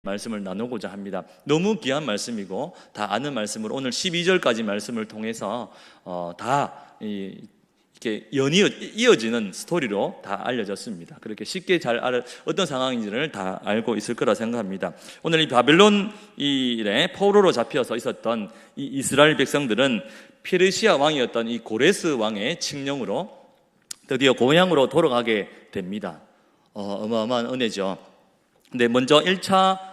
말씀을 나누고자 합니다. 너무 귀한 말씀이고 다 아는 말씀으로 오늘 12절까지 말씀을 통해서 이렇게 이어지는 스토리로 다 알려졌습니다. 그렇게 쉽게 어떤 상황인지를 다 알고 있을 거라 생각합니다. 오늘 이 바벨론 일에 포로로 잡혀서 있었던 이 이스라엘 백성들은 페르시아 왕이었던 이 고레스 왕의 칙령으로 드디어 고향으로 돌아가게 됩니다. 어마어마한 은혜죠. 근데 먼저 1차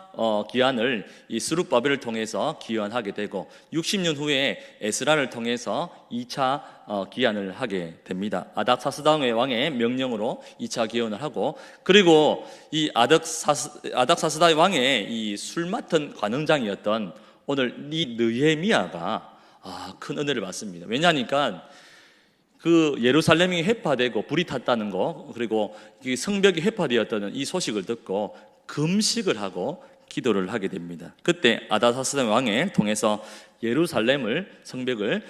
기한을 이 스룹바벨을 통해서 기한하게 되고 60년 후에 에스라를 통해서 2차 기한을 하게 됩니다. 아닥사스다 왕의 명령으로 2차 기한을 하고, 그리고 이 아닥사스다 왕의 이 술 맡은 관원장이었던 오늘 이 느헤미야가 큰 은혜를 받습니다. 왜냐하니까 그 예루살렘이 회파되고 불이 탔다는 거, 그리고 성벽이 회파되었다는 이 소식을 듣고 금식을 하고 기도를 하게 됩니다. 그때 아닥사스다 왕을 통해서 예루살렘을 성벽을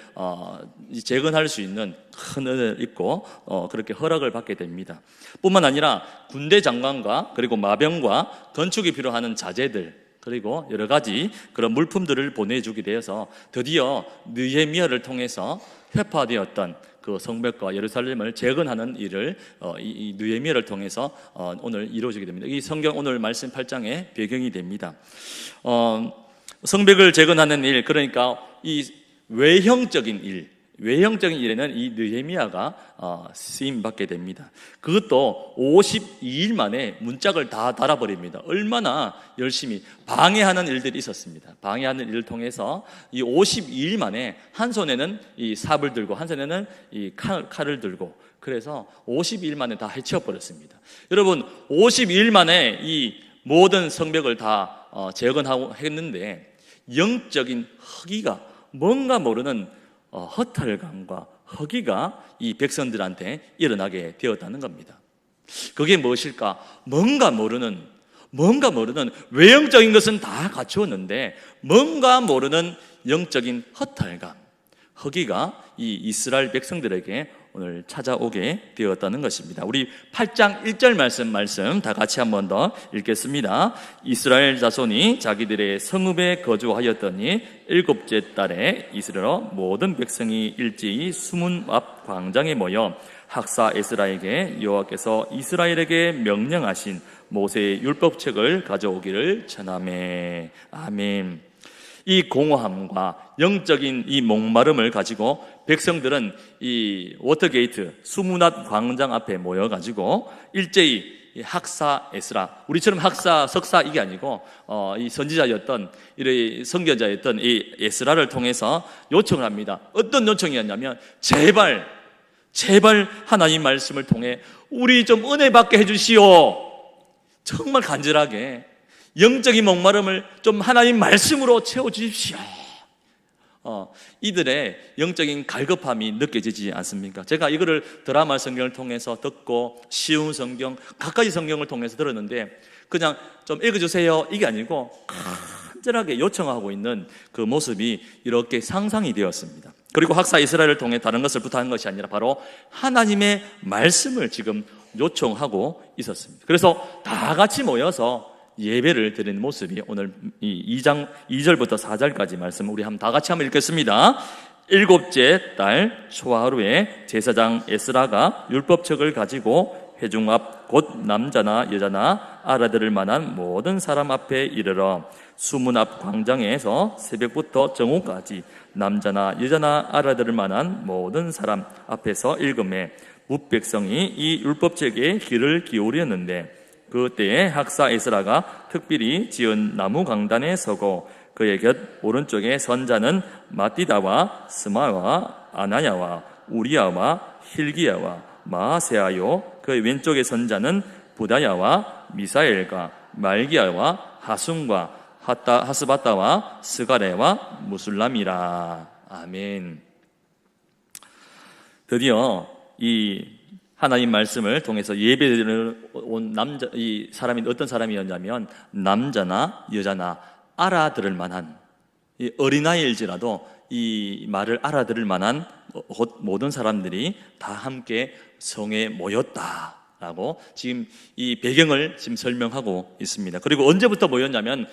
재건할 수 있는 큰 은혜를 입고 그렇게 허락을 받게 됩니다. 뿐만 아니라 군대 장관과 그리고 마병과 건축이 필요한 자재들, 그리고 여러 가지 그런 물품들을 보내주게 되어서 드디어 느헤미야를 통해서 회파되었던 그 성벽과 예루살렘을 재건하는 일을 이 느헤미야를 통해서 오늘 이루어지게 됩니다. 이 성경 오늘 말씀 8장의 배경이 됩니다. 성벽을 재건하는 일, 그러니까 이 외형적인 일에는 이 느헤미야가 쓰임 받게 됩니다. 그것도 52일 만에 문짝을 다 달아버립니다. 얼마나 열심히 방해하는 일들이 있었습니다. 방해하는 일을 통해서 이 52일 만에 한 손에는 이 삽을 들고 한 손에는 이 칼을 들고, 그래서 52일 만에 다 해치워버렸습니다. 여러분, 52일 만에 이 모든 성벽을 다 재건하고 했는데 영적인 허기가, 뭔가 모르는 허탈감과 허기가 이 백성들한테 일어나게 되었다는 겁니다. 그게 무엇일까? 뭔가 모르는 외형적인 것은 다 갖추었는데 뭔가 모르는 영적인 허탈감, 허기가 이 이스라엘 백성들에게 오늘 찾아오게 되었다는 것입니다. 우리 8장 1절 말씀 다 같이 한 번 더 읽겠습니다. 이스라엘 자손이 자기들의 성읍에 거주하였더니 7째 달에 이스라엘 모든 백성이 일제히 수문 앞 광장에 모여 학사 에스라에게 여호와께서 이스라엘에게 명령하신 모세의 율법책을 가져오기를 전하매. 아멘. 이 공허함과 영적인 이 목마름을 가지고 백성들은 이 워터게이트 수문 앞 광장 앞에 모여가지고 일제히 학사 에스라, 우리처럼 학사 석사 이게 아니고 이 선지자였던 이 선교자였던 이 에스라를 통해서 요청을 합니다. 어떤 요청이었냐면 제발 하나님 말씀을 통해 우리 좀 은혜 받게 해주시오. 정말 간절하게 영적인 목마름을 좀 하나님 말씀으로 채워주십시오. 이들의 영적인 갈급함이 느껴지지 않습니까? 제가 이거를 드라마 성경을 통해서 듣고 쉬운 성경, 각가지 성경을 통해서 들었는데 그냥 좀 읽어주세요 이게 아니고 간절하게 요청하고 있는 그 모습이 이렇게 상상이 되었습니다. 그리고 학사 이스라엘을 통해 다른 것을 부탁한 것이 아니라 바로 하나님의 말씀을 지금 요청하고 있었습니다. 그래서 다 같이 모여서 예배를 드리는 모습이 오늘 이 2장 2절부터 4절까지 말씀 우리 다 같이 한번 읽겠습니다. 7째 달 초하루에 제사장 에스라가 율법책을 가지고 회중 앞 곧 남자나 여자나 알아들을 만한 모든 사람 앞에 이르러 수문 앞 광장에서 새벽부터 정오까지 남자나 여자나 알아들을 만한 모든 사람 앞에서 읽음에 뭇백성이 이 율법책에 귀를 기울였는데 그때에 학사 에스라가 특별히 지은 나무 강단에 서고 그의 곁 오른쪽에 선자는 마띠다와 스마와 아나야와 우리야와 힐기야와 마아세아요, 그 왼쪽에 선자는 부다야와 미사엘과 말기야와 하순과 하스바타와 스가레와 무술람이라. 아멘. 드디어 이 하나님 말씀을 통해서 예배를 온 이 사람이 어떤 사람이었냐면 남자나 여자나 알아들을 만한, 이 어린아이일지라도 이 말을 알아들을 만한 모든 사람들이 다 함께 성에 모였다. 라고 지금 이 배경을 지금 설명하고 있습니다. 그리고 언제부터 모였냐면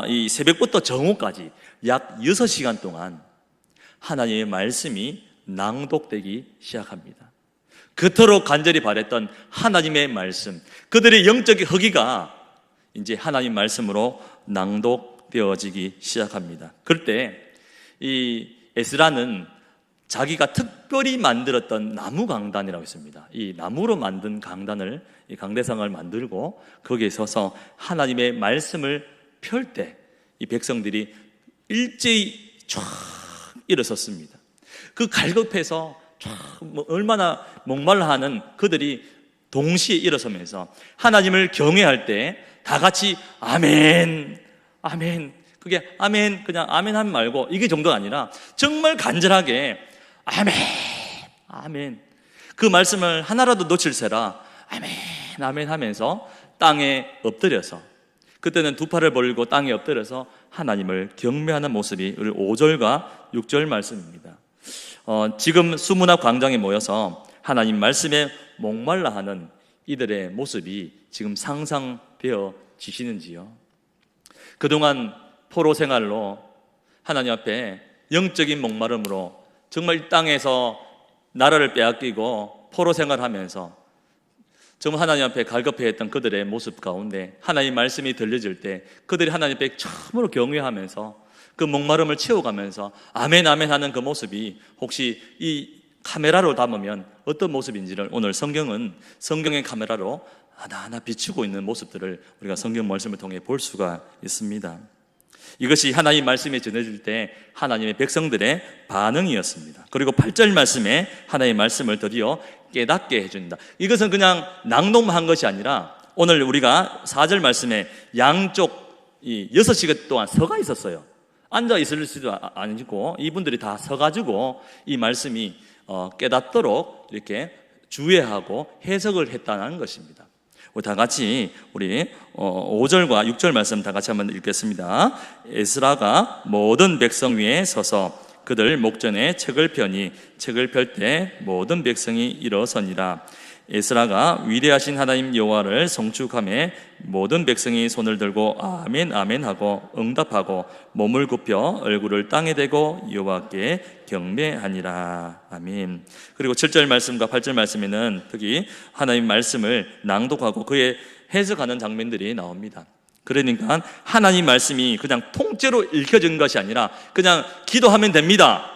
이 새벽부터 정오까지 약 6시간 동안 하나님의 말씀이 낭독되기 시작합니다. 그토록 간절히 바랬던 하나님의 말씀, 그들의 영적 허기가 이제 하나님 말씀으로 낭독되어지기 시작합니다. 그럴 때 이 에스라는 자기가 특별히 만들었던 나무 강단이라고 있습니다. 이 나무로 만든 강단을, 이 강대상을 만들고 거기에 서서 하나님의 말씀을 펼 때 이 백성들이 일제히 쫙 일어섰습니다. 그 갈급해서 얼마나 목말라하는 그들이 동시에 일어서면서 하나님을 경외할 때 다 같이 아멘, 아멘. 그게 아멘, 그냥 아멘 하면 말고 이게 정도가 아니라 정말 간절하게 아멘, 아멘. 그 말씀을 하나라도 놓칠세라 아멘, 아멘 하면서 땅에 엎드려서, 그때는 두 팔을 벌리고 땅에 엎드려서 하나님을 경배하는 모습이 우리 5절과 6절 말씀입니다. 지금 수문학 광장에 모여서 하나님 말씀에 목말라하는 이들의 모습이 지금 상상되어지시는지요? 그동안 포로 생활로 하나님 앞에 영적인 목마름으로 정말 이 땅에서 나라를 빼앗기고 포로 생활하면서 정말 하나님 앞에 갈급해했던 그들의 모습 가운데 하나님 말씀이 들려질 때 그들이 하나님 앞에 처음으로 경외하면서 그 목마름을 채워가면서 아멘 아멘 하는 그 모습이 혹시 이 카메라로 담으면 어떤 모습인지를 오늘 성경의 카메라로 하나하나 비추고 있는 모습들을 우리가 성경 말씀을 통해 볼 수가 있습니다. 이것이 하나님 말씀이 전해질 때 하나님의 백성들의 반응이었습니다. 그리고 8절 말씀에 하나님의 말씀을 드디어 깨닫게 해준다. 이것은 그냥 낭독만 한 것이 아니라 오늘 우리가 4절 말씀에 양쪽 이 6시간 동안 서가 있었어요. 앉아 있을 수도 아니고 이분들이 다 서가지고 이 말씀이 깨닫도록 이렇게 주의하고 해석을 했다는 것입니다. 다 같이 우리 5절과 6절 말씀 다 같이 한번 읽겠습니다. 에스라가 모든 백성 위에 서서 그들 목전에 책을 펴니 책을 펼 때 모든 백성이 일어서니라. 에스라가 위대하신 하나님 여호와를 송축하며 모든 백성이 손을 들고 아멘 아멘 하고 응답하고 몸을 굽혀 얼굴을 땅에 대고 여호와께 경배하니라. 아멘. 그리고 7절 말씀과 8절 말씀에는 특히 하나님 말씀을 낭독하고 그의 해석하는 장면들이 나옵니다. 그러니까 하나님 말씀이 그냥 통째로 읽혀진 것이 아니라 그냥 기도하면 됩니다,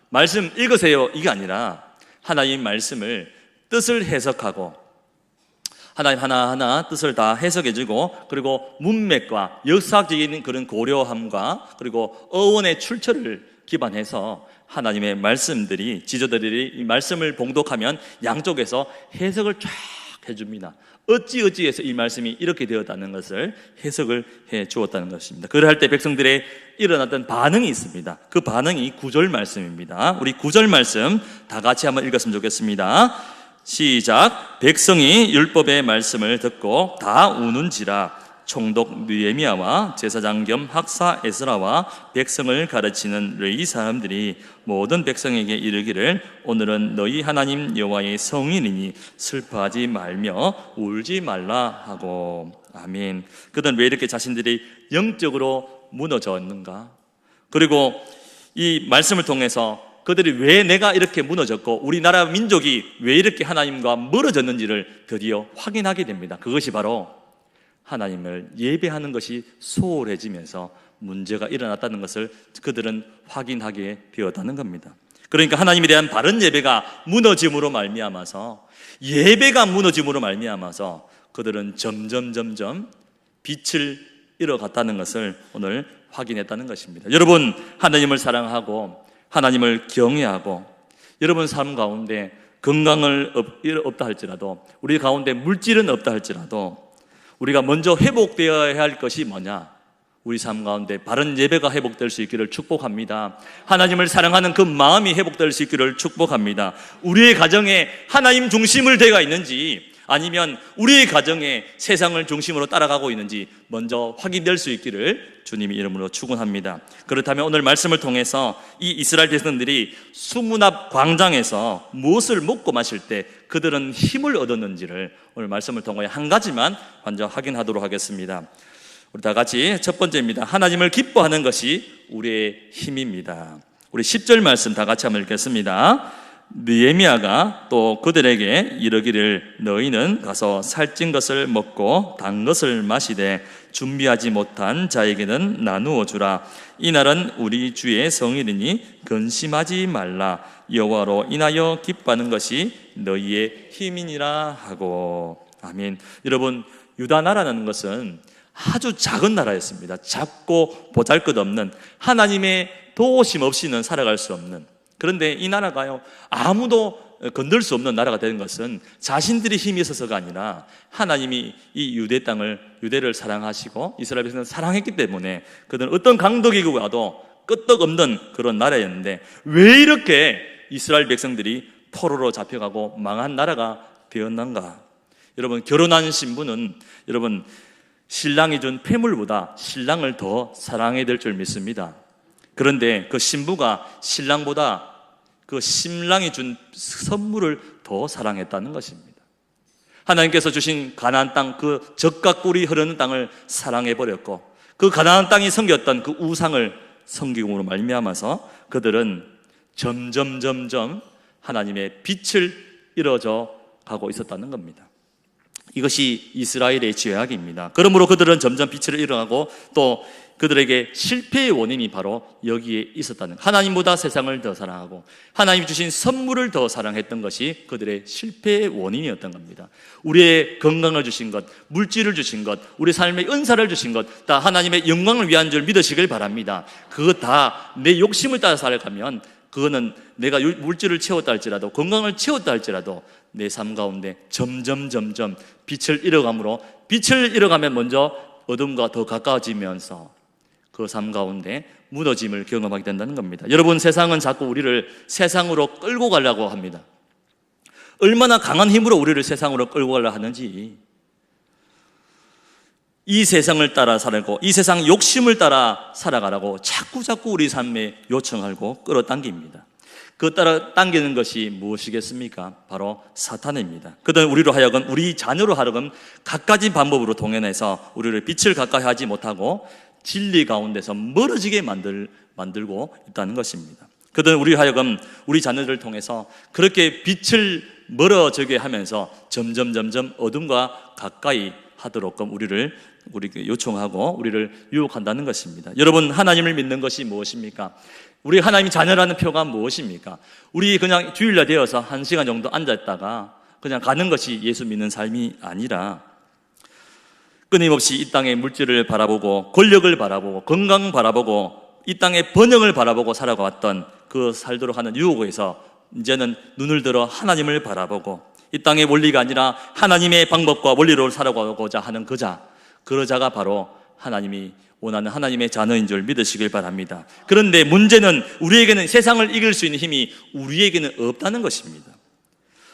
말씀 읽으세요, 이게 아니라 하나님 말씀을 뜻을 해석하고 하나님 하나하나 뜻을 다 해석해주고 그리고 문맥과 역사적인 그런 고려함과 그리고 어원의 출처를 기반해서 하나님의 말씀들이 지도자들이 이 말씀을 봉독하면 양쪽에서 해석을 쫙 해줍니다. 어찌어찌해서 이 말씀이 이렇게 되었다는 것을 해석을 해 주었다는 것입니다. 그걸 할 때 백성들의 일어났던 반응이 있습니다. 그 반응이 9절 말씀입니다. 우리 9절 말씀 다 같이 한번 읽었으면 좋겠습니다. 시작. 백성이 율법의 말씀을 듣고 다 우는지라. 총독 느헤미야와 제사장 겸 학사 에스라와 백성을 가르치는 레위 사람들이 모든 백성에게 이르기를 오늘은 너희 하나님 여호와의 성인이니 슬퍼하지 말며 울지 말라 하고. 아멘. 그들은 왜 이렇게 자신들이 영적으로 무너졌는가? 그리고 이 말씀을 통해서 그들이 왜 내가 이렇게 무너졌고 우리나라 민족이 왜 이렇게 하나님과 멀어졌는지를 드디어 확인하게 됩니다. 그것이 바로 하나님을 예배하는 것이 소홀해지면서 문제가 일어났다는 것을 그들은 확인하게 되었다는 겁니다. 그러니까 하나님에 대한 바른 예배가 무너짐으로 말미암아서, 예배가 무너짐으로 말미암아서 그들은 점점 빛을 잃어갔다는 것을 오늘 확인했다는 것입니다. 여러분, 하나님을 사랑하고 하나님을 경외하고 여러분 삶 가운데 건강을 없다 할지라도, 우리 가운데 물질은 없다 할지라도 우리가 먼저 회복되어야 할 것이 뭐냐? 우리 삶 가운데 바른 예배가 회복될 수 있기를 축복합니다. 하나님을 사랑하는 그 마음이 회복될 수 있기를 축복합니다. 우리의 가정에 하나님 중심을 되어 있는지, 아니면 우리의 가정에 세상을 중심으로 따라가고 있는지 먼저 확인될 수 있기를 주님의 이름으로 축원합니다. 그렇다면 오늘 말씀을 통해서 이 이스라엘 백성들이 수문 앞 광장에서 무엇을 먹고 마실 때 그들은 힘을 얻었는지를 오늘 말씀을 통해 한 가지만 먼저 확인하도록 하겠습니다. 우리 다 같이 첫 번째입니다. 하나님을 기뻐하는 것이 우리의 힘입니다. 우리 10절 말씀 다 같이 한번 읽겠습니다. 느헤미야가 또 그들에게 이르기를 너희는 가서 살찐 것을 먹고 단 것을 마시되 준비하지 못한 자에게는 나누어 주라. 이날은 우리 주의 성일이니 근심하지 말라. 여호와로 인하여 기뻐하는 것이 너희의 힘이니라 하고. 아멘. 여러분, 유다 나라라는 것은 아주 작은 나라였습니다. 작고 보잘것없는, 하나님의 도우심 없이는 살아갈 수 없는, 그런데 이 나라가요, 아무도 건들 수 없는 나라가 된 것은 자신들이 힘이 있어서가 아니라 하나님이 이 유대를 사랑하시고 이스라엘 백성을 사랑했기 때문에 그들은 어떤 강독이 와도 끄떡없는 그런 나라였는데, 왜 이렇게 이스라엘 백성들이 포로로 잡혀가고 망한 나라가 되었는가? 여러분, 결혼한 신부는 여러분 신랑이 준 폐물보다 신랑을 더 사랑해야 될 줄 믿습니다. 그런데 그 신부가 신랑보다 그 신랑이 준 선물을 더 사랑했다는 것입니다. 하나님께서 주신 가나안 땅, 그 젖과 꿀이 흐르는 땅을 사랑해버렸고, 그 가나안 땅이 섬겼던 그 우상을 섬김으로 말미암아서 그들은 점점 하나님의 빛을 잃어져 가고 있었다는 겁니다. 이것이 이스라엘의 죄악입니다. 그러므로 그들은 점점 빛을 잃어가고 또 그들에게 실패의 원인이 바로 여기에 있었다는, 하나님보다 세상을 더 사랑하고 하나님이 주신 선물을 더 사랑했던 것이 그들의 실패의 원인이었던 겁니다. 우리의 건강을 주신 것, 물질을 주신 것, 우리 삶의 은사를 주신 것 다 하나님의 영광을 위한 줄 믿으시길 바랍니다. 그거 다 내 욕심을 따라 살아가면 그거는 내가 물질을 채웠다 할지라도, 건강을 채웠다 할지라도 내 삶 가운데 점점 빛을 잃어가므로, 빛을 잃어가면 먼저 어둠과 더 가까워지면서 그 삶 가운데 무너짐을 경험하게 된다는 겁니다. 여러분, 세상은 자꾸 우리를 세상으로 끌고 가려고 합니다. 얼마나 강한 힘으로 우리를 세상으로 끌고 가려 하는지, 이 세상을 따라 살고 이 세상 욕심을 따라 살아가라고 자꾸 우리 삶에 요청하고 끌어당깁니다. 그 따라 당기는 것이 무엇이겠습니까? 바로 사탄입니다. 그들은 우리로 하여금, 우리 자녀로 하여금 갖가지 방법으로 동원해서 우리를 빛을 가까이 하지 못하고 진리 가운데서 멀어지게 만들고 있다는 것입니다. 그들은 우리 하여금 우리 자녀들을 통해서 그렇게 빛을 멀어지게 하면서 점점 어둠과 가까이 하도록 우리를 요청하고 우리를 유혹한다는 것입니다. 여러분, 하나님을 믿는 것이 무엇입니까? 우리 하나님이 자녀라는 표가 무엇입니까? 우리 그냥 주일날 되어서 1시간 정도 앉았다가 그냥 가는 것이 예수 믿는 삶이 아니라, 끊임없이 이 땅의 물질을 바라보고 권력을 바라보고 건강 바라보고 이 땅의 번영을 바라보고 살아왔던 그 살도록 하는 유혹에서 이제는 눈을 들어 하나님을 바라보고 이 땅의 원리가 아니라 하나님의 방법과 원리로 살아가고자 하는 그러자가 바로 하나님이 원하는 하나님의 자녀인 줄 믿으시길 바랍니다. 그런데 문제는 우리에게는 세상을 이길 수 있는 힘이 우리에게는 없다는 것입니다.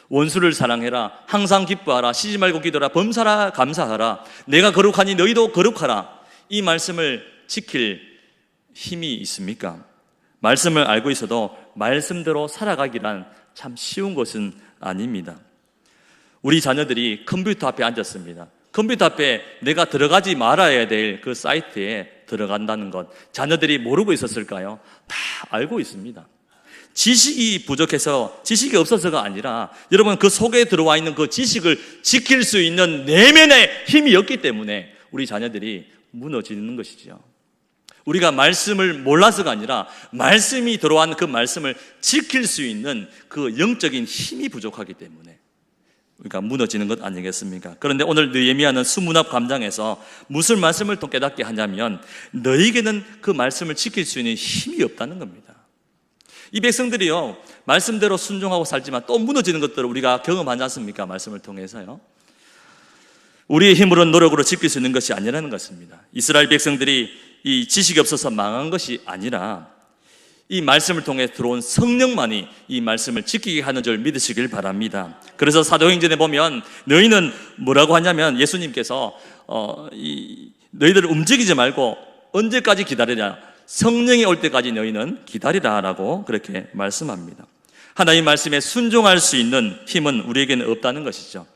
원수를 사랑해라, 항상 기뻐하라, 쉬지 말고 기도하라, 범사라 감사하라, 내가 거룩하니 너희도 거룩하라, 이 말씀을 지킬 힘이 있습니까? 말씀을 알고 있어도 말씀대로 살아가기란 참 쉬운 것은 아닙니다. 우리 자녀들이 컴퓨터 앞에 앉았습니다. 컴퓨터 앞에 내가 들어가지 말아야 될 그 사이트에 들어간다는 것, 자녀들이 모르고 있었을까요? 다 알고 있습니다. 지식이 부족해서, 지식이 없어서가 아니라 여러분, 그 속에 들어와 있는 그 지식을 지킬 수 있는 내면의 힘이 없기 때문에 우리 자녀들이 무너지는 것이죠. 우리가 말씀을 몰라서가 아니라 말씀이 들어온 그 말씀을 지킬 수 있는 그 영적인 힘이 부족하기 때문에 그러니까 무너지는 것 아니겠습니까? 그런데 오늘 느헤미야는 수문 앞 광장에서 무슨 말씀을 또 깨닫게 하냐면, 너희에게는 그 말씀을 지킬 수 있는 힘이 없다는 겁니다. 이 백성들이요, 말씀대로 순종하고 살지만 또 무너지는 것들을 우리가 경험하지 않습니까? 말씀을 통해서요. 우리의 힘으로 노력으로 지킬 수 있는 것이 아니라는 것입니다. 이스라엘 백성들이 이 지식이 없어서 망한 것이 아니라 이 말씀을 통해 들어온 성령만이 이 말씀을 지키게 하는 줄 믿으시길 바랍니다. 그래서 사도행전에 보면 너희는 뭐라고 하냐면 예수님께서 너희들 움직이지 말고 언제까지 기다리냐? 성령이 올 때까지 너희는 기다리라라고 그렇게 말씀합니다. 하나님 말씀에 순종할 수 있는 힘은 우리에게는 없다는 것이죠.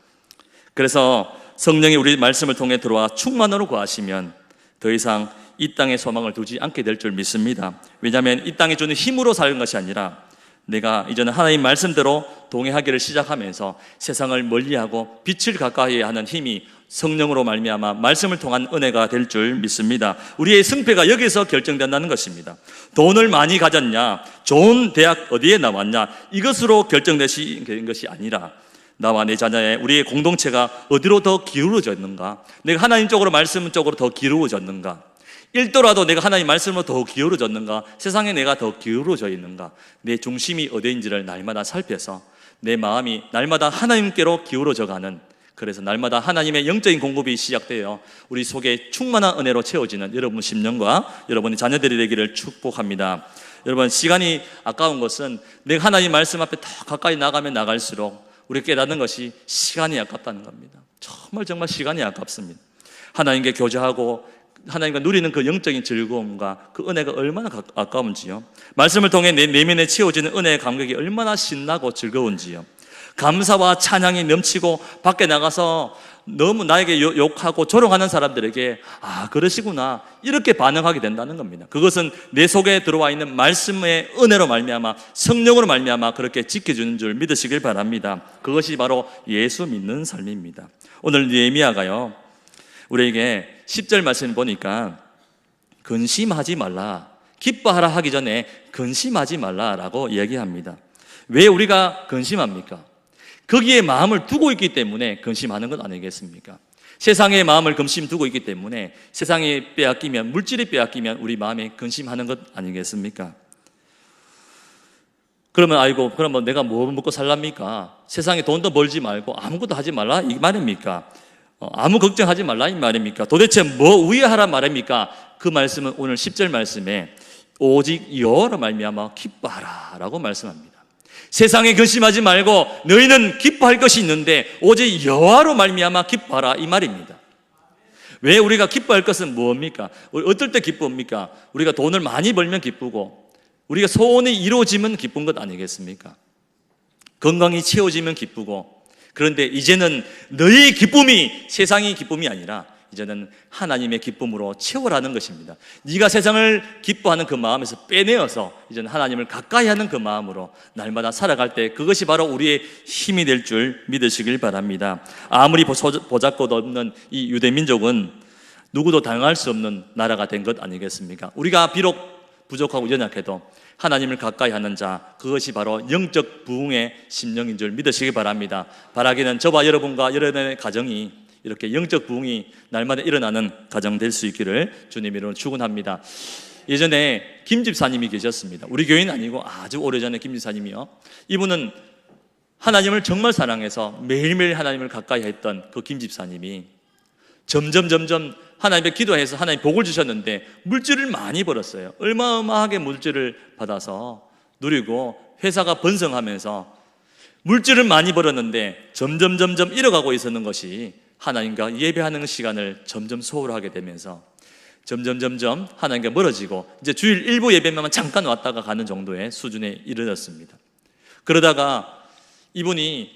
그래서 성령이 우리 말씀을 통해 들어와 충만으로 구하시면 더 이상 이 땅에 소망을 두지 않게 될 줄 믿습니다. 왜냐하면 이 땅에 주는 힘으로 사는 것이 아니라 내가 이제는 하나님 말씀대로 동행하기를 시작하면서 세상을 멀리하고 빛을 가까이 하는 힘이 성령으로 말미암아 말씀을 통한 은혜가 될 줄 믿습니다. 우리의 승패가 여기서 결정된다는 것입니다. 돈을 많이 가졌냐, 좋은 대학 어디에 나왔냐, 이것으로 결정되는 것이 아니라 나와 내 자녀의 우리의 공동체가 어디로 더 기울어졌는가, 내가 하나님 쪽으로 말씀 쪽으로 더 기울어졌는가, 1도라도 내가 하나님 말씀으로 더 기울어졌는가, 세상에 내가 더 기울어져 있는가, 내 중심이 어디인지를 날마다 살펴서 내 마음이 날마다 하나님께로 기울어져가는, 그래서 날마다 하나님의 영적인 공급이 시작되어 우리 속에 충만한 은혜로 채워지는 여러분 10년과 여러분의 자녀들이 되기를 축복합니다. 여러분, 시간이 아까운 것은 내가 하나님 말씀 앞에 더 가까이 나가면 나갈수록 우리가 깨닫는 것이 시간이 아깝다는 겁니다. 정말 시간이 아깝습니다. 하나님께 교제하고 하나님과 누리는 그 영적인 즐거움과 그 은혜가 얼마나 아까운지요. 말씀을 통해 내 내면에 채워지는 은혜의 감격이 얼마나 신나고 즐거운지요. 감사와 찬양이 넘치고 밖에 나가서 너무 나에게 욕하고 조롱하는 사람들에게 그러시구나 이렇게 반응하게 된다는 겁니다. 그것은 내 속에 들어와 있는 말씀의 은혜로 말미암아 성령으로 말미암아 그렇게 지켜주는 줄 믿으시길 바랍니다. 그것이 바로 예수 믿는 삶입니다. 오늘 느헤미야가요, 우리에게 10절 말씀 보니까 근심하지 말라, 기뻐하라 하기 전에 근심하지 말라라고 이야기합니다. 왜 우리가 근심합니까? 거기에 마음을 두고 있기 때문에 근심하는 것 아니겠습니까? 세상의 마음을 근심 두고 있기 때문에 세상이 빼앗기면, 물질이 빼앗기면 우리 마음에 근심하는 것 아니겠습니까? 그러면 그러면 내가 뭐 먹고 살랍니까? 세상에 돈도 벌지 말고 아무것도 하지 말라 이 말입니까? 아무 걱정하지 말라 이 말입니까? 도대체 뭐 우회하란 말입니까? 그 말씀은 오늘 10절 말씀에 오직 여호와로 말미암아 기뻐하라 라고 말씀합니다. 세상에 근심하지 말고 너희는 기뻐할 것이 있는데 오직 여호와로 말미암아 기뻐하라 이 말입니다. 왜 우리가 기뻐할 것은 뭡니까? 어떨 때 기쁩니까? 우리가 돈을 많이 벌면 기쁘고 우리가 소원이 이루어지면 기쁜 것 아니겠습니까? 건강이 채워지면 기쁘고, 그런데 이제는 너희 기쁨이 세상의 기쁨이 아니라 이제는 하나님의 기쁨으로 채워라는 것입니다. 네가 세상을 기뻐하는 그 마음에서 빼내어서 이제는 하나님을 가까이 하는 그 마음으로 날마다 살아갈 때 그것이 바로 우리의 힘이 될 줄 믿으시길 바랍니다. 아무리 보잘것 없는 이 유대 민족은 누구도 당할 수 없는 나라가 된 것 아니겠습니까? 우리가 비록 부족하고 연약해도 하나님을 가까이 하는 자, 그것이 바로 영적 부흥의 심령인 줄 믿으시기 바랍니다. 바라기는 저와 여러분과 여러분의 가정이 이렇게 영적 부흥이 날마다 일어나는 가정 될 수 있기를 주님 이름으로 축원합니다. 예전에 김 집사님이 계셨습니다. 우리 교회는 아니고 아주 오래전에 김 집사님이요, 이분은 하나님을 정말 사랑해서 매일매일 하나님을 가까이 했던 그 김 집사님이 점점 하나님께 기도해서 하나님 복을 주셨는데 물질을 많이 벌었어요. 어마어마하게 물질을 받아서 누리고 회사가 번성하면서 물질을 많이 벌었는데 점점 잃어가고 있었는 것이 하나님과 예배하는 시간을 점점 소홀하게 되면서 점점 하나님과 멀어지고 이제 주일 일부 예배만 잠깐 왔다가 가는 정도의 수준에 이르렀습니다. 그러다가 이분이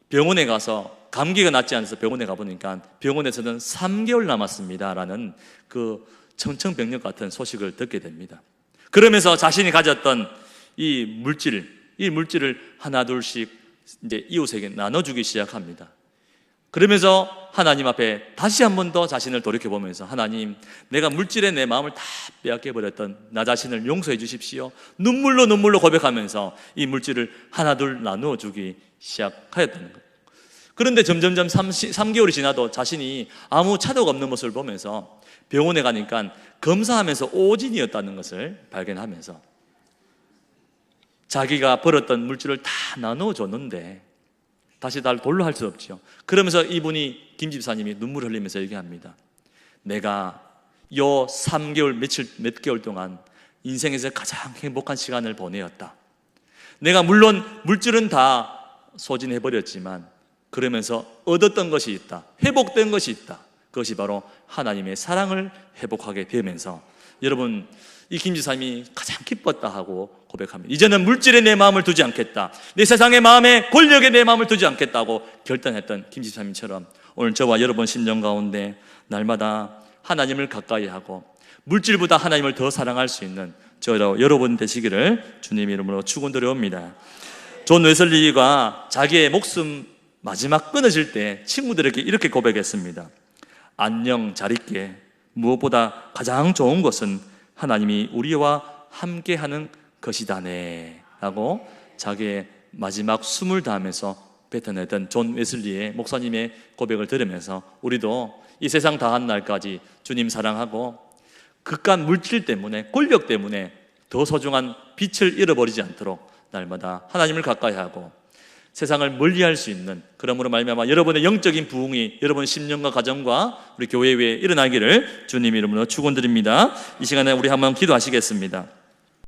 병원에 가서 감기가 낫지 않아서 병원에 가보니까 병원에서는 3개월 남았습니다라는 그 청천벽력 같은 소식을 듣게 됩니다. 그러면서 자신이 가졌던 이 물질을 하나 둘씩 이제 이웃에게 나눠주기 시작합니다. 그러면서 하나님 앞에 다시 한 번 더 자신을 돌이켜보면서 하나님, 내가 물질에 내 마음을 다 빼앗겨버렸던 나 자신을 용서해 주십시오. 눈물로 고백하면서 이 물질을 하나 둘 나누어 주기 시작하였다는 거예요. 그런데 점점 3개월이 지나도 자신이 아무 차도가 없는 모습을 보면서 병원에 가니까 검사하면서 오진이었다는 것을 발견하면서 자기가 벌었던 물질을 다 나눠줬는데 다시 날 돌로 할 수 없죠. 그러면서 이분이 김 집사님이 눈물을 흘리면서 얘기합니다. 내가 요 3개월 몇 개월 동안 인생에서 가장 행복한 시간을 보내었다. 내가 물론 물질은 다 소진해버렸지만 그러면서 얻었던 것이 있다. 회복된 것이 있다. 그것이 바로 하나님의 사랑을 회복하게 되면서 여러분, 이 김지사님이 가장 기뻤다 하고 고백합니다. 이제는 물질에 내 마음을 두지 않겠다. 내 세상의 마음에, 권력에 내 마음을 두지 않겠다고 결단했던 김지사님처럼 오늘 저와 여러분 심령 가운데 날마다 하나님을 가까이 하고 물질보다 하나님을 더 사랑할 수 있는 저와 여러분 되시기를 주님 이름으로 축원드려옵니다. 존 웨슬리가 자기의 목숨 마지막 끊어질 때 친구들에게 이렇게 고백했습니다. 안녕, 잘 있게. 무엇보다 가장 좋은 것은 하나님이 우리와 함께하는 것이다네 라고 자기의 마지막 숨을 다하면서 뱉어내던 존 웨슬리의 목사님의 고백을 들으면서 우리도 이 세상 다한 날까지 주님 사랑하고 극한 물질 때문에, 권력 때문에 더 소중한 빛을 잃어버리지 않도록 날마다 하나님을 가까이 하고 세상을 멀리할 수 있는, 그러므로 말미암아 여러분의 영적인 부흥이 여러분 심령과 가정과 우리 교회 위에 일어나기를 주님 이름으로 축원드립니다. 이 시간에 우리 한번 기도하시겠습니다.